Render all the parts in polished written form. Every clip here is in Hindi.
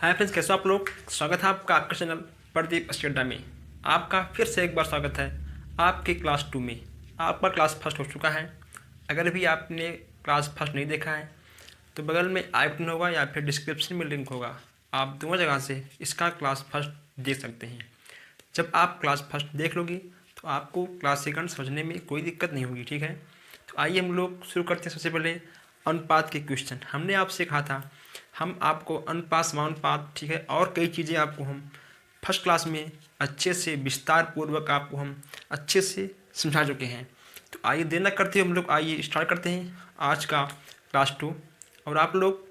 हाय फ्रेंड्स, कैसे हो आप लोग। स्वागत है आपका आपका चैनल प्रदीप अस्केडा में। आपका फिर से एक बार स्वागत है आपके क्लास 2 में। आपका क्लास फर्स्ट हो चुका है। अगर भी आपने क्लास फर्स्ट नहीं देखा है तो बगल में आई बटन होगा या फिर डिस्क्रिप्शन में लिंक होगा। आप दोनों जगह से इसका क्लास फर्स्ट देख सकते हैं। जब आप क्लास फर्स्ट देख लोगी तो आपको क्लास सेकंड समझने में कोई दिक्कत नहीं होगी। ठीक है, तो आइए हम लोग शुरू करते हैं। सबसे पहले अनुपात के क्वेश्चन हमने आपसे कहा था, हम आपको अनुपात समानुपात, ठीक है, और कई चीज़ें आपको हम फर्स्ट क्लास में अच्छे से विस्तार पूर्वक आपको हम अच्छे से समझा चुके हैं। तो आइए देर न करते हम लोग आइए स्टार्ट करते हैं आज का क्लास 2। और आप लोग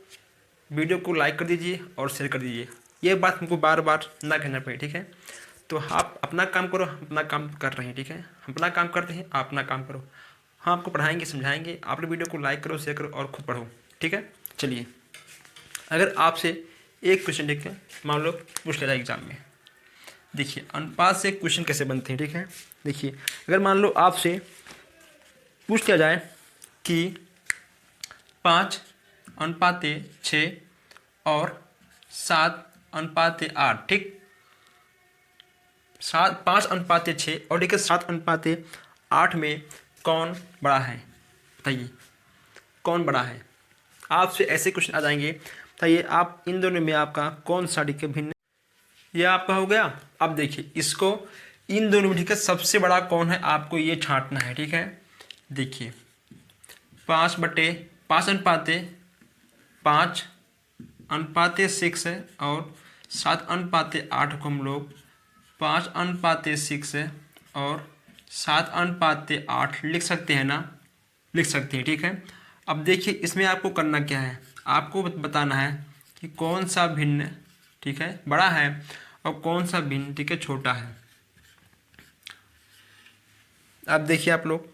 वीडियो को लाइक कर दीजिए और शेयर कर दीजिए, ये बात हमको बार बार ना कहना पड़े। ठीक है, तो आप अपना काम करो, हम अपना काम कर रहे हैं। ठीक है, हम अपना काम करते हैं, आप अपना काम करो। हम आपको पढ़ाएंगे, समझाएंगे। आप लोग वीडियो को लाइक करो, शेयर करो और खुद पढ़ो। ठीक है, चलिए। अगर आपसे एक क्वेश्चन देख के मान लो पूछ लिया जाए एग्जाम में, देखिए अनुपात से क्वेश्चन कैसे बनते हैं। ठीक है, देखिए अगर मान लो आपसे पूछ लिया जाए कि 5:6 और 7:8, ठीक, 5:6 और देखिए 7:8 में कौन बड़ा है, बताइए कौन बड़ा है। आपसे ऐसे क्वेश्चन आ जाएंगे, बताइए आप इन दोनों में आपका कौन सा ठीक है भिन्न। ये आपका हो गया। अब देखिए इसको इन दोनों में ठीक है सबसे बड़ा कौन है, आपको ये छांटना है। ठीक है, देखिए 5/5 है और 7:8 को हम लोग 5/6 और 7/8 लिख सकते हैं ना, लिख सकते हैं। ठीक है, अब देखिए इसमें आपको करना क्या है, आपको बताना है कि कौन सा भिन्न ठीक है बड़ा है और कौन सा भिन्न ठीक है छोटा है। अब देखिए आप लोग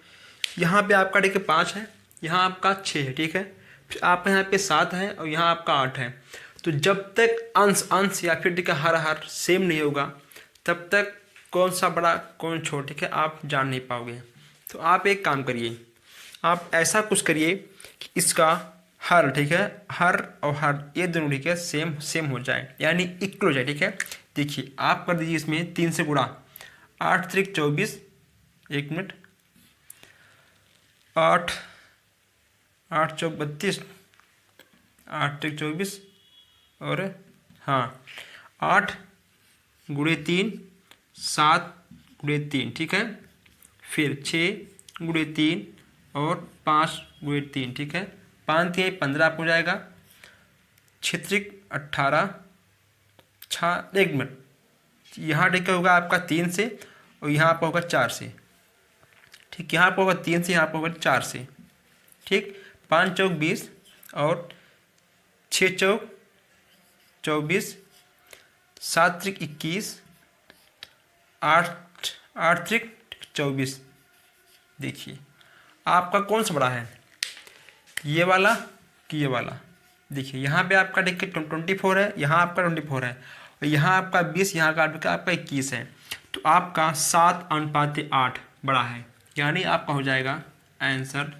यहाँ पे आपका ठीक है 5 है, यहाँ आपका 6 है। ठीक है, फिर आपका यहाँ पे 7 है और यहाँ आपका 8 है। तो जब तक अंश या फिर ठीक है हर सेम नहीं होगा तब तक कौन सा बड़ा कौन छोटा ठीक है आप जान नहीं पाओगे। तो आप एक काम करिए, आप ऐसा कुछ करिए कि इसका हर ठीक है हर और हर ये दोनों ठीक है सेम सेम हो जाए, यानी इक्वल हो जाए। ठीक है, देखिए आप कर दीजिए इसमें 3 से गुणा, 8 त्रिक 24, 1 मिनट, 8 8 चौक 32, 8 त्रिक 24 और हाँ 8 गुणे 3, 7 गुणे 3, ठीक है, फिर 6 गुणे 3 और 5 गुणे 3, ठीक है, 5 3 15 आपको हो जाएगा, 6 त्रिक 18, 1 मिनट, यहाँ ठीक होगा आपका 3 से और यहाँ पर होगा 4 से, ठीक, यहाँ पर होगा 3 से, यहाँ पर होगा 4 से, ठीक, 5 चौक 20 और 6 चौक 24, 7 त्रिक 21, 8 त्रिक 24। देखिए आपका कौन सा बड़ा है, ये वाला कि ये वाला। देखिए यहाँ पे आपका देखिए 24 है, यहाँ आपका 24 है और यहाँ आपका 20, यहाँ का आपका 21 है। तो आपका 7:8 बड़ा है, यानी आपका हो जाएगा आंसर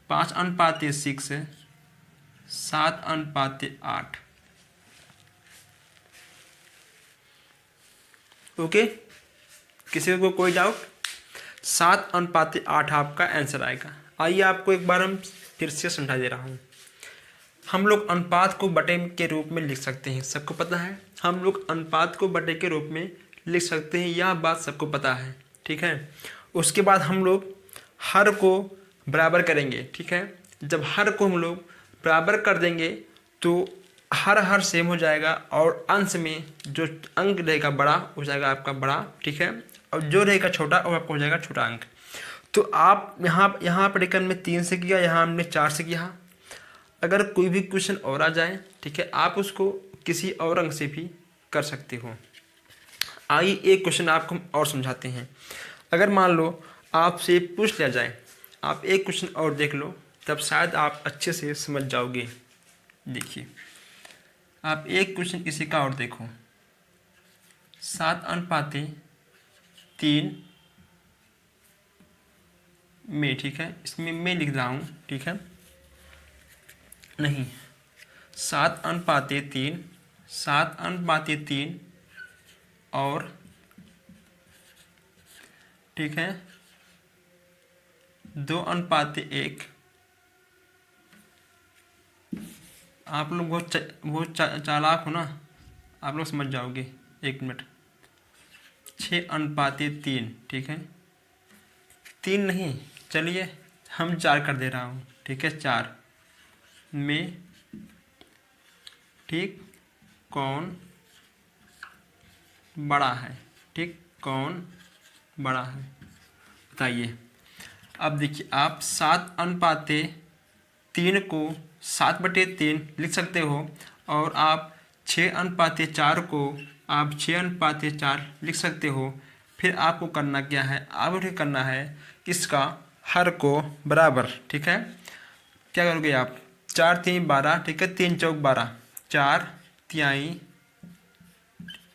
5:6 है, 7:8। ओके, किसी को कोई डाउट? 7:8 आपका आंसर आएगा। आइए आपको एक बार हम फिर से समझा दे रहा हूँ। हम लोग अनुपात को बटे के रूप में लिख सकते हैं, सबको पता है। हम लोग अनुपात को बटे के रूप में लिख सकते हैं, यह बात सबको पता है, ठीक है। उसके बाद हम लोग हर को बराबर करेंगे, ठीक है। जब हर को हम लोग बराबर कर देंगे तो हर सेम हो जाएगा और अंश में जो अंक रहेगा बड़ा हो जाएगा आपका बड़ा, ठीक है, और जो रहेगा छोटा वो आपको हो जाएगा छोटा अंक। तो आप यहाँ पर हमने 3 से किया, यहाँ हमने 4 से किया। अगर कोई भी क्वेश्चन और आ जाए, ठीक है, आप उसको किसी और अंक से भी कर सकते हो। आइए एक क्वेश्चन आपको हम और समझाते हैं। अगर मान लो आपसे पूछ लिया जाए, आप एक क्वेश्चन और देख लो, तब शायद आप अच्छे से समझ जाओगे। देखिए आप एक क्वेश्चन इसी का और देखो, 7:3 में, ठीक है, इसमें मैं लिख रहा हूँ, ठीक है, नहीं 7:3 7:3 और ठीक है 2:1। आप लोग बहुत चालाक हो ना, आप लोग समझ जाओगे। 1 मिनट। 6:3, ठीक है 3 नहीं, चलिए हम 4 कर दे रहा हूँ, ठीक है 4 में ठीक कौन बड़ा है, ठीक कौन बड़ा है बताइए। अब देखिए आप 7:3 को 7/3 लिख सकते हो और आप 6:4 को आप 6:4 लिख सकते हो। फिर आपको करना क्या है, आपको करना है इसका हर को बराबर, ठीक है। क्या करोगे आप, 4 3 12, ठीक है 3 चौक 12, 4 तिहाई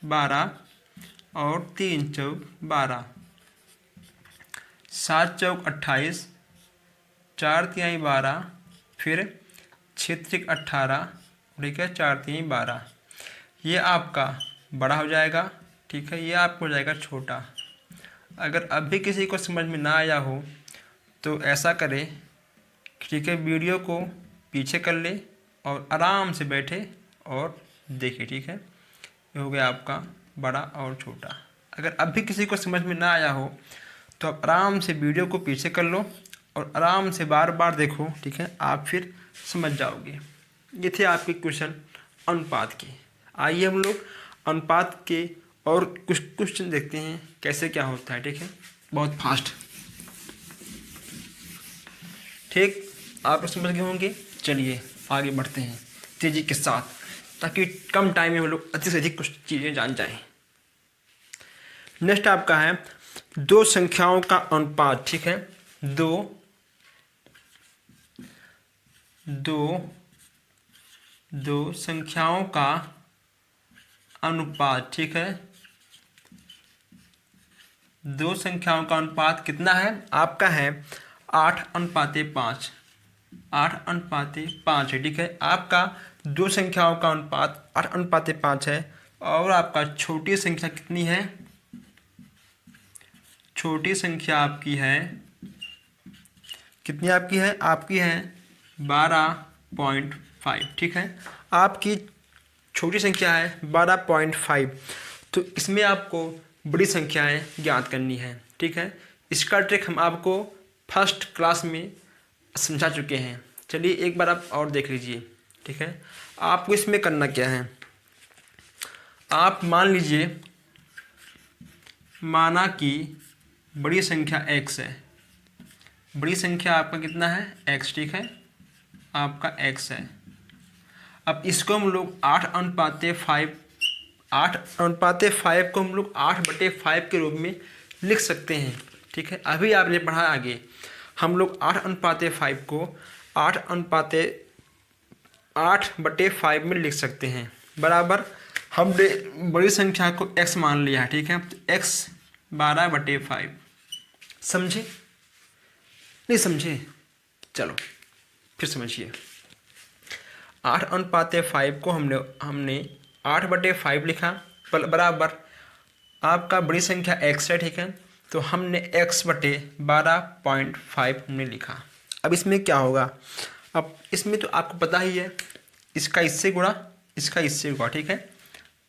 12 और 3 चौक 12, 7 चौक 28, 4 तिहाई 12, फिर 6 त्रिक 18, ठीक है 4 तिहाई 12। ये आपका बड़ा हो जाएगा, ठीक है, ये आपको हो जाएगा छोटा। अगर अभी किसी को समझ में ना आया हो तो ऐसा करें, ठीक है, वीडियो को पीछे कर ले और आराम से बैठे और देखे, ठीक है। ये हो गया आपका बड़ा और छोटा। अगर अभी किसी को समझ में ना आया हो तो आप आराम से वीडियो को पीछे कर लो और आराम से बार बार देखो, ठीक है, आप फिर समझ जाओगे। ये थे आपके क्वेश्चन अनुपात के। आइए हम लोग अनुपात के और कुछ क्वेश्चन देखते हैं कैसे क्या होता है, ठीक है, बहुत फास्ट, ठीक, आप समझ गए होंगे। चलिए आगे बढ़ते हैं तेज़ी के साथ, ताकि कम टाइम में हम लोग अधिक से अधिक कुछ चीज़ें जान जाएं। नेक्स्ट आपका है 2 संख्याओं का अनुपात, ठीक है, दो संख्याओं का अनुपात, ठीक है। 2 संख्याओं का अनुपात कितना है आपका, है 8:5, 8:5 है, ठीक है। आपका 2 संख्याओं का अनुपात 8:5 है और आपका छोटी संख्या कितनी है, छोटी संख्या आपकी है कितनी, आपकी है 12.5, ठीक है। आपकी छोटी संख्या है 12.5, तो इसमें आपको बड़ी संख्याएं ज्ञात करनी है, ठीक है। इसका ट्रिक हम आपको फर्स्ट क्लास में समझा चुके हैं। चलिए एक बार आप और देख लीजिए, ठीक है। आपको इसमें करना क्या है, आप मान लीजिए, माना कि बड़ी संख्या x है, बड़ी संख्या आपका कितना है x, ठीक है, आपका x है। अब इसको हम लोग 8:5 को हम लोग 8/5 के रूप में लिख सकते हैं, ठीक है। अभी आपने पढ़ा आगे, हम लोग 8:5 को 8/5 में लिख सकते हैं, बराबर। हमने बड़ी संख्या को x मान लिया है, ठीक है, तो x 12/5, समझे नहीं समझे, चलो फिर समझिए। 8:5 को हमने 8/5 लिखा, बराबर आपका बड़ी संख्या x है, ठीक है, तो हमने x/12.5 हमने लिखा। अब इसमें क्या होगा, अब इसमें तो आपको पता ही है, इसका इससे गुणा, इसका इससे गुणा, ठीक है,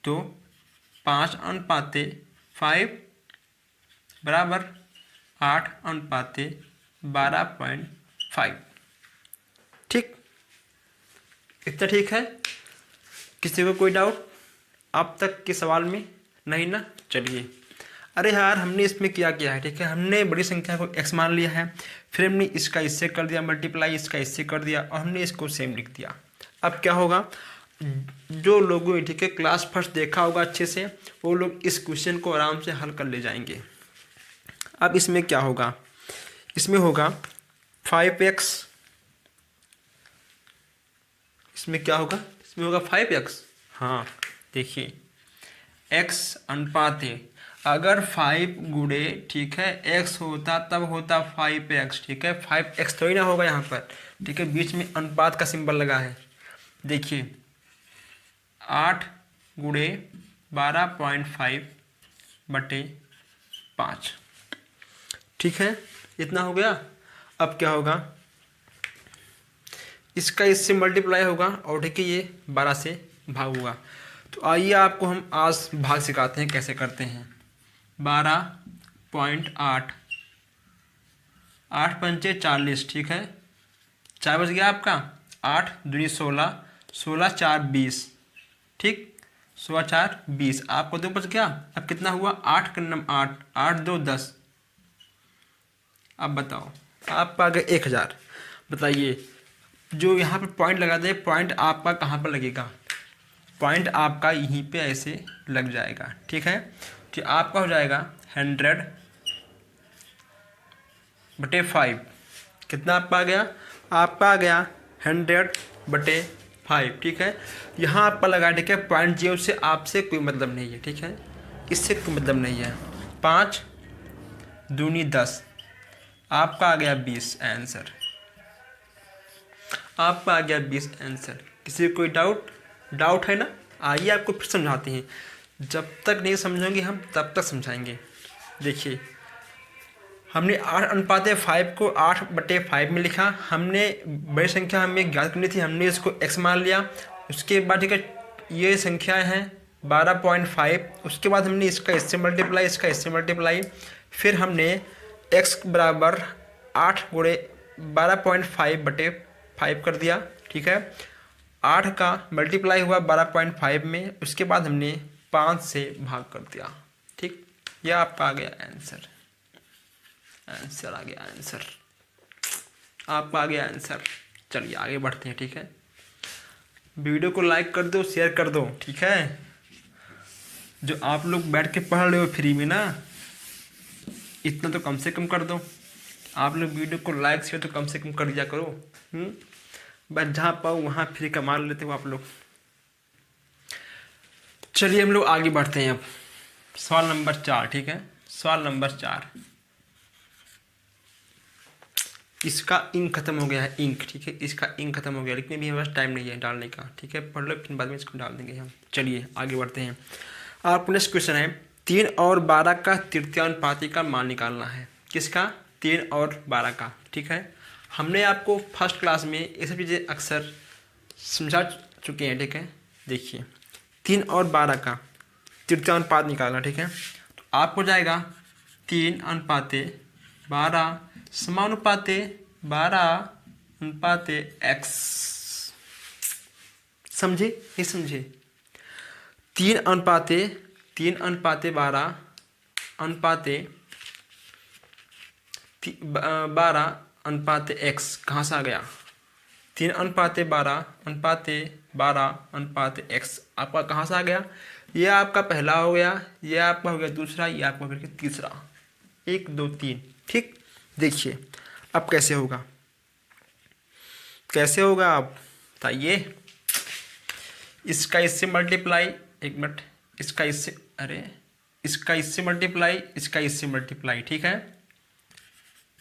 तो 5/5 बराबर 8/12.5, ठीक, इतना ठीक है। किसी को कोई डाउट अब तक के सवाल में नहीं ना, चलिए। अरे यार हमने इसमें क्या किया है, ठीक है, हमने बड़ी संख्या को x मान लिया है, फिर हमने इसका इससे कर दिया मल्टीप्लाई, इसका इससे कर दिया और हमने इसको सेम लिख दिया। अब क्या होगा, जो लोगों ने, ठीक है, क्लास फर्स्ट देखा होगा अच्छे से, वो लोग इस क्वेश्चन को आराम से हल कर ले जाएंगे। अब इसमें क्या होगा, इसमें होगा 5x, इसमें क्या होगा, इसमें होगा 5x। हाँ देखिए x अनुपात है, अगर 5 गुणे, ठीक है, x होता तब होता 5x, ठीक है, 5x थोड़ी ना होगा यहाँ पर, ठीक है, बीच में अनुपात का सिंबल लगा है। देखिए 8 गुणे 12.5 बटे 5। ठीक है, इतना हो गया। अब क्या होगा, इसका इससे मल्टीप्लाई होगा और ठीक है ये 12 से भाग होगा। तो आइए आपको हम आज भाग सिखाते हैं कैसे करते हैं। 12.8, 8 पंचे 40, ठीक है, 4 बच गया आपका, 8 दूनी 16, 16 4 20, ठीक, 16 4 20, आपको 2 बच गया। अब कितना हुआ, 8 का नम 8, 8 2 10। अब बताओ आपका आ गया 1000। बताइए जो यहाँ पे पॉइंट लगाते हैं, पॉइंट आपका कहाँ पर लगेगा, पॉइंट आपका यहीं पे ऐसे लग जाएगा। ठीक है, तो आपका हो जाएगा 100 बटे 5। कितना आपका आ गया, आपका आ गया 100 बटे 5। ठीक है, यहाँ आपका लगा, ठीक है, पॉइंट जीरो से आपसे कोई मतलब नहीं है। ठीक है, इससे कोई मतलब नहीं है। 5 दूनी 10, आपका आ गया 20 आंसर। आपका आ गया 20 आंसर। किसी को कोई डाउट है ना? आइए आपको फिर समझाते हैं। जब तक नहीं समझोगे हम तब तक समझाएंगे। देखिए, हमने 8:5 को 8 बटे 5 में लिखा। हमने बड़ी संख्या हमें ज्ञात करनी थी, हमने इसको x मान लिया। उसके बाद ठीक है, ये संख्याएं हैं 12.5। उसके बाद हमने इसका इससे मल्टीप्लाई, इसका इससे मल्टीप्लाई, फिर हमने x बराबर 8 गुणे 12.5 बटे 5 कर दिया। ठीक है, 8 का मल्टीप्लाई हुआ 12.5 में, उसके बाद हमने 5 से भाग कर दिया। ठीक, यह आपका आ गया आंसर। आंसर आ गया, आंसर आपका आ गया आंसर। चलिए आगे बढ़ते हैं। ठीक है, वीडियो को लाइक कर दो, शेयर कर दो। ठीक है, जो आप लोग बैठ के पढ़ रहे हो फ्री में ना, इतना तो कम से कम कर दो। आप लोग वीडियो को लाइक शेयर तो कम से कम कर दिया करो। बस जहाँ पाओ वहाँ फ्री का मार लेते हो आप लोग। चलिए हम लोग आगे बढ़ते हैं। अब सवाल नंबर 4। ठीक है, सवाल नंबर 4, इसका इंक खत्म हो गया है, इंक। ठीक है, इसका इंक खत्म हो गया, लेकिन अभी हमारे पास टाइम नहीं है डालने का। ठीक है, पढ़ लो, फिर बाद में इसको डाल देंगे हम। चलिए आगे बढ़ते हैं। आपको नेक्स्ट क्वेश्चन है, 3 और 12 का तृतीयानुपाती का मान निकालना है। किसका, 3 और 12 का। ठीक है, हमने आपको फर्स्ट क्लास में ये सब चीज़ें अक्सर समझा चुके हैं। ठीक है, देखिए 3 और 12 का तृतीयानुपात निकालना। ठीक है, तो आपको जाएगा 3:12 समानुपाते 12 x। समझे नहीं समझे? 3:12 x कहाँ से आ गया? 3:12 x आपका कहाँ से आ गया? ये आपका पहला हो गया, ये आपका हो गया दूसरा, ये आपका हो गया तीसरा। 1 2 3। ठीक, देखिए अब कैसे होगा, कैसे होगा आप बताइए। इसका इससे मल्टीप्लाई, एक मिनट, इसका इससे, अरे इसका इससे मल्टीप्लाई, इसका इससे मल्टीप्लाई। ठीक है,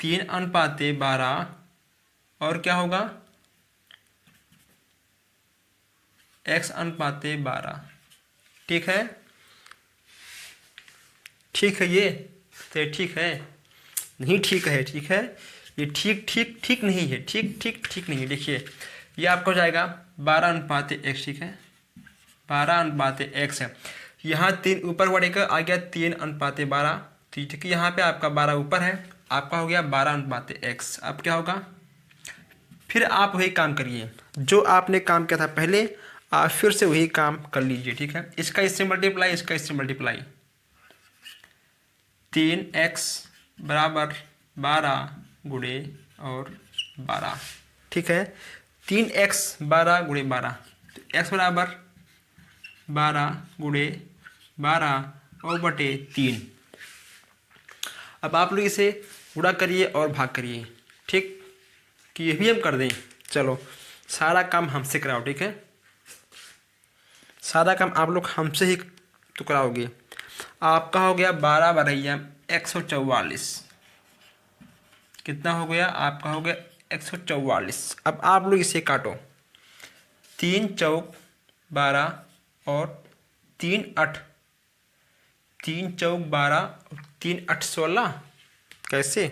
3:12 और क्या होगा, x:12। ठीक है, ठीक है, ये तो ठीक है, नहीं ठीक है। ठीक है, ये ठीक नहीं है, ठीक नहीं है। देखिए ये आपका हो जाएगा 12:x। ठीक है, 12:x है। यहाँ 3 ऊपर बढ़ेगा, आ गया 3:12। ठीक है, यहाँ पे आपका 12 ऊपर है, आपका हो गया 12:x। अब क्या होगा, फिर आप वही काम करिए जो आपने काम किया था पहले, आप फिर से वही काम कर लीजिए। ठीक है, इसका इससे मल्टीप्लाई, इसका इससे मल्टीप्लाई, 3x बराबर 12 गुणे और 12। ठीक है, 3x 12 गुणे 12, तो x बराबर 12 गुणे 12 और बटे 3। अब आप लोग इसे गुणा करिए और भाग करिए। ठीक, कि ये भी हम कर दें। चलो सारा काम हमसे कराओ। ठीक है, सारा काम आप लोग हमसे ही तो कराओगे। आपका हो गया 12/144। कितना हो गया, आपका हो गया 144। अब आप लोग इसे काटो, 3 चौक 12 और 3 चौक 12 और 3 8 16। कैसे?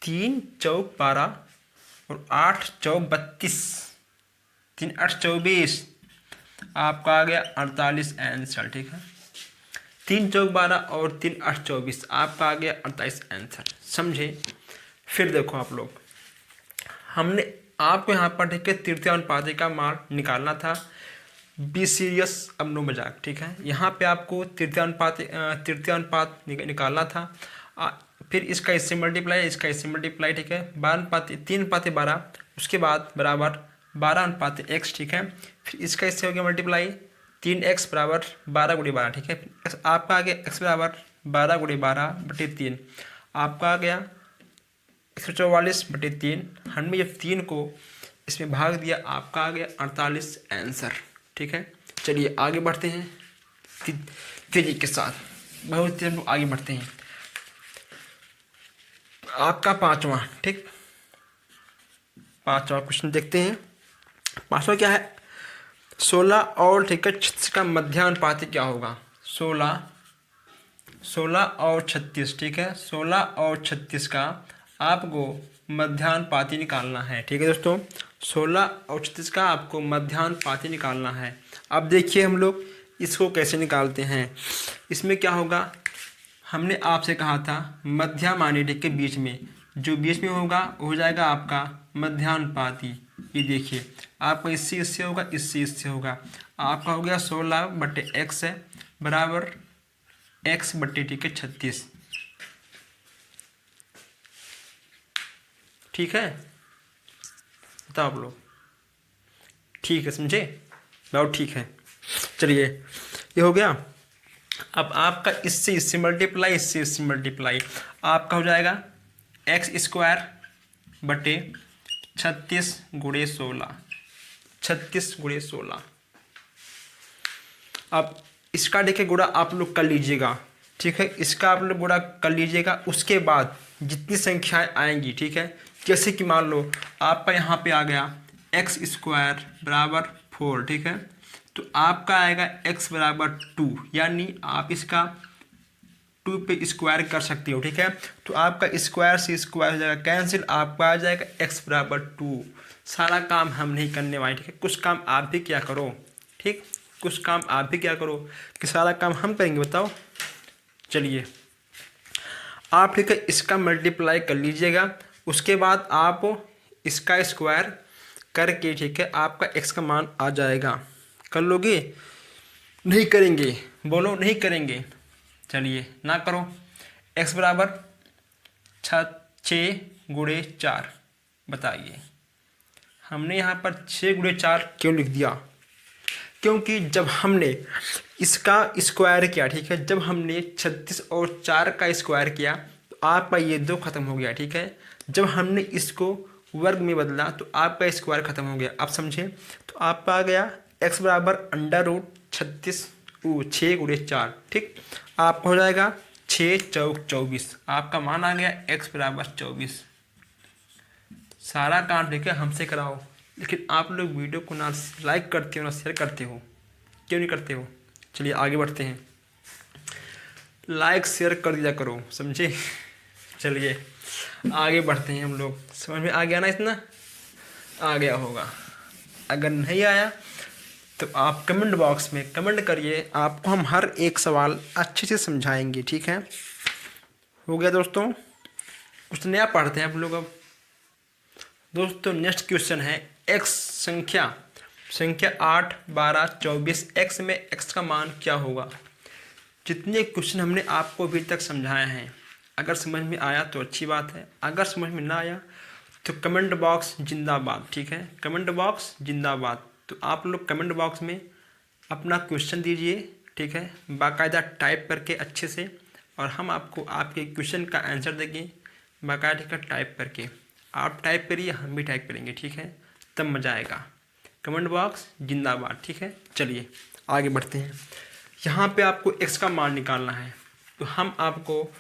3 चौक 12 और 8 चौक 32, 3 8 24, आपका आ गया 48 आंसर। ठीक है, 3 चौक 12 और 3 8 24, आपका आ गया 48 आंसर। समझे? फिर देखो आप लोग, हमने आपको यहाँ पर ठीक है तृतीय अनुपात का मान निकालना था। बी सीरियस, अब नो मजाक। ठीक है, यहाँ पे आपको तृतीय अनुपात निकालना था। फिर इसका इससे मल्टीप्लाई, इसका इससे मल्टीप्लाई। ठीक है, 3/12, उसके बाद बराबर 12/x। ठीक है, फिर इसका इससे हो गया मल्टीप्लाई, 3x बराबर 12 × 12। ठीक है, आपका आ गया x बराबर 12 × 12/3, आपका आ गया 144/3। हमने जब 3 को इसमें भाग दिया, आपका आ गया 48 आंसर। ठीक है, चलिए आगे बढ़ते हैं तेजी के साथ, बहुत तेज आगे बढ़ते हैं। आपका पांचवा, ठीक, पांचवा क्वेश्चन देखते हैं। पांचवा क्या है? 16 और ठीक है 36 का मध्यानुपाती क्या होगा? 16 और 36। ठीक है, 16 और 36 का आपको मध्यानुपाती निकालना है। ठीक है दोस्तों, 16 और 36 का आपको मध्यानुपाती निकालना है। अब देखिए हम लोग इसको कैसे निकालते हैं। इसमें क्या होगा, हमने आपसे कहा था मध्यमानी के बीच में, जो बीच में होगा हो जाएगा आपका मध्यानुपाती। ये देखिए, आपका इससे इससे होगा, इससे इससे होगा। आपका हो गया 16/x है बराबर x/ठीक है 36। ठीक है, बताओ आप लोग। ठीक है, समझे? बहुत ठीक है। चलिए, ये हो गया। अब आपका इससे इससे मल्टीप्लाई, इससे इससे मल्टीप्लाई, आपका हो जाएगा x² बटे 36 × 16, 36 × 16। अब इसका देखिए गुणा आप लोग कर लीजिएगा। ठीक है, इसका आप लोग गुणा कर लीजिएगा। उसके बाद जितनी संख्याएं आएंगी, ठीक है, जैसे कि मान लो आपका यहाँ पे आ गया x² बराबर 4। ठीक है, तो आपका आएगा x बराबर 2, यानी आप इसका 2 पे स्क्वायर कर सकते हो। ठीक है, तो आपका स्क्वायर से स्क्वायर हो जाएगा कैंसिल, आपका आ जाएगा x बराबर 2। सारा काम हम नहीं करने वाले। ठीक है, कुछ काम आप भी क्या करो। ठीक, कुछ काम आप भी क्या करो कि सारा काम हम करेंगे, बताओ। चलिए, आप ठीक है इसका मल्टीप्लाई कर लीजिएगा। उसके बाद आप इसका स्क्वायर करके, ठीक है, आपका x का मान आ जाएगा। कर लोगे? नहीं करेंगे? बोलो नहीं करेंगे। चलिए ना करो। x बराबर 6 × 4। बताइए, हमने यहाँ पर 6 × 4 क्यों लिख दिया? क्योंकि जब हमने इसका स्क्वायर किया, ठीक है, जब हमने 36 और 4 का स्क्वायर किया तो आपका ये 2 खत्म हो गया। ठीक है, जब हमने इसको वर्ग में बदला तो आपका स्क्वायर खत्म हो गया। आप समझे? तो आपका आ गया x बराबर √36 6 × 4। ठीक, आपका हो जाएगा 6 चौक 24। आपका मान आ गया x बराबर 24। सारा काम ठीक है हमसे कराओ, लेकिन आप लोग वीडियो को ना लाइक करते हो ना शेयर करते हो। क्यों नहीं करते हो? चलिए आगे बढ़ते हैं। लाइक शेयर कर दिया करो, समझे? चलिए आगे बढ़ते हैं हम लोग। समझ में आ गया ना? इतना आ गया होगा। अगर नहीं आया तो आप कमेंट बॉक्स में कमेंट करिए, आपको हम हर एक सवाल अच्छे से समझाएंगे। ठीक है, हो गया दोस्तों। कुछ नया पढ़ते हैं आप लोग। अब दोस्तों नेक्स्ट क्वेश्चन है x संख्या 8 12 24 x में x का मान क्या होगा? जितने क्वेश्चन हमने आपको अभी तक समझाए हैं, अगर समझ में आया तो अच्छी बात है, अगर समझ में ना आया तो कमेंट बॉक्स जिंदाबाद। ठीक है, कमेंट बॉक्स जिंदाबाद। तो आप लोग कमेंट बॉक्स में अपना क्वेश्चन दीजिए, ठीक है, बाकायदा टाइप करके अच्छे से, और हम आपको आपके क्वेश्चन का आंसर देंगे बाकायदा टाइप करके। आप टाइप करिए, हम भी टाइप करेंगे। ठीक है, तब मज़ा आएगा। कमेंट बॉक्स जिंदाबाद। ठीक है, चलिए आगे बढ़ते हैं। यहाँ पे आपको x का मान निकालना है, तो हम आपको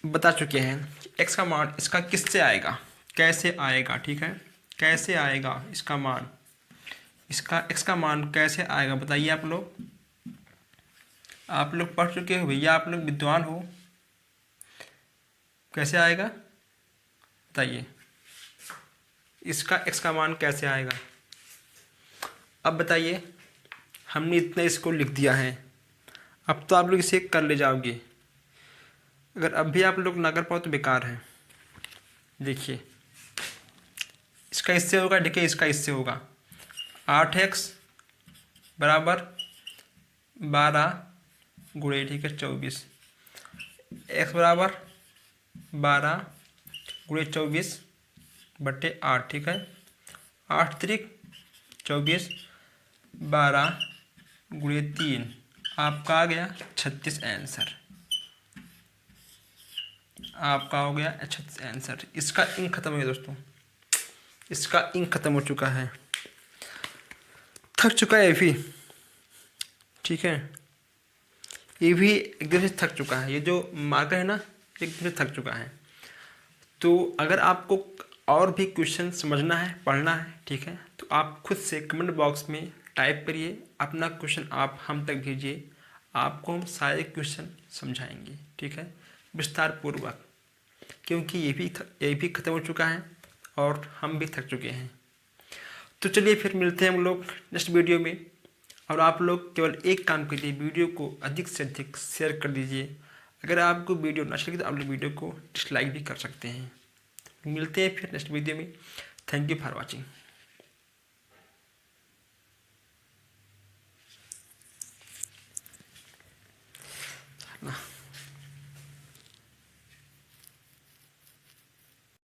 बता चुके हैं कि x का मान इसका किससे आएगा, कैसे आएगा। ठीक है, कैसे आएगा इसका मान, इसका x का मान कैसे आएगा बताइए। आप लोग पढ़ चुके हो भैया, आप लोग विद्वान हो, कैसे आएगा बताइए। इसका x का मान कैसे आएगा अब बताइए। हमने इतना इसको लिख दिया है, अब तो आप लोग इसे कर ले जाओगे। अगर अब भी आप लोग ना कर पाओ तो बेकार है। देखिए इसका इससे होगा, देखिए इसका इससे होगा। 8x बराबर 12 गुणे, ठीक है, 24। x बराबर 12 गुणे 24 बटे 8, ठीक है। 8 त्रिक 24, 12 गुणे 3, आपका आ गया 36 आंसर। आपका हो गया 36 आंसर। इसका इंक खत्म हो गया दोस्तों, इसका इंक खत्म हो चुका है, थक चुका है ये भी, ठीक है। ये भी एकदम से थक चुका है, ये जो मार्कर है ना एकदम से थक चुका है। तो अगर आपको और भी क्वेश्चन समझना है, पढ़ना है, ठीक है, तो आप खुद से कमेंट बॉक्स में टाइप करिए अपना क्वेश्चन, आप हम तक भेजिए, आपको हम सारे क्वेश्चन समझाएंगे, ठीक है, विस्तार पूर्वक। क्योंकि ये भी ख़त्म हो चुका है और हम भी थक चुके हैं। तो चलिए फिर मिलते हैं हम लोग नेक्स्ट वीडियो में। और आप लोग केवल एक काम कीजिए, वीडियो को अधिक से अधिक शेयर कर दीजिए। अगर आपको वीडियो ना अच्छी लगे तो आप लोग वीडियो को डिसलाइक भी कर सकते हैं। मिलते हैं फिर नेक्स्ट वीडियो में। Thank you for watching.